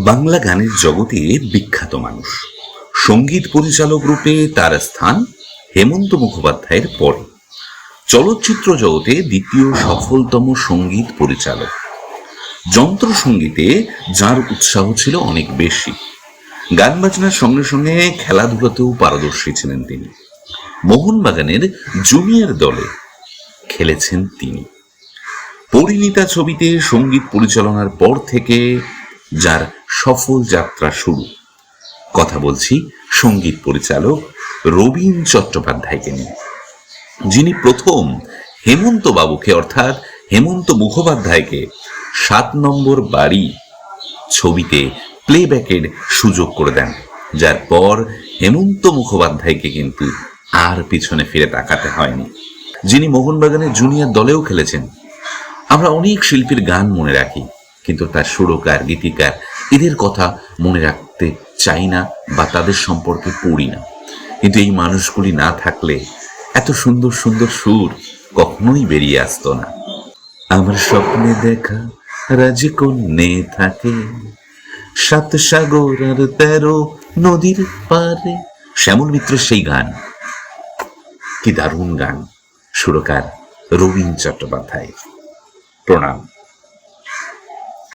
বাংলা গানের জগতে বিখ্যাত মানুষ। সঙ্গীত পরিচালক রূপে তার স্থান হেমন্ত মুখোপাধ্যায়ের পরে। চলচ্চিত্র জগতে দ্বিতীয় সফলতম সঙ্গীত পরিচালক। যন্ত্রসঙ্গীতে যার উৎসাহ ছিল অনেক বেশি। গান বাজনার সঙ্গে সঙ্গে খেলাধুলাতেও পারদর্শী ছিলেন তিনি। মোহনবাগানের জুনিয়র দলে খেলেছেন তিনি। পরিণীতা ছবিতে সঙ্গীত পরিচালনার পর থেকে যার সফল যাত্রা শুরু। কথা বলছি সঙ্গীত পরিচালক রবীন চট্টোপাধ্যায়কে নিয়ে, যিনি প্রথম হেমন্ত বাবুকে অর্থাৎ হেমন্ত মুখোপাধ্যায়কে 7 নম্বর বাড়ি ছবিতে প্লেব্যাকের সুযোগ করে দেন, যার পর হেমন্ত মুখোপাধ্যায়কে কিন্তু আর পিছনে ফিরে তাকাতে হয়নি। যিনি মোহনবাগানের জুনিয়র দলেও খেলেছেন। আমরা অনেক শিল্পীর গান মনে রাখি, কিন্তু তার সুরকার, গীতিকার এদের কথা মনে রাখতে চাই না বা তাদের সম্পর্কে পড়ি না। কিন্তু এই মানুষগুলি না থাকলে এত সুন্দর সুন্দর সুর কখনোই বেরিয়ে আসতো না। আমার স্বপ্নে দেখা রাজকন্যে থাকে 7 সাগর আর 13 নদীর পারে। শ্যামল মিত্রের সেই গান, কি দারুণ গান। সুরকার রবীন চট্টোপাধ্যায়। প্রণাম।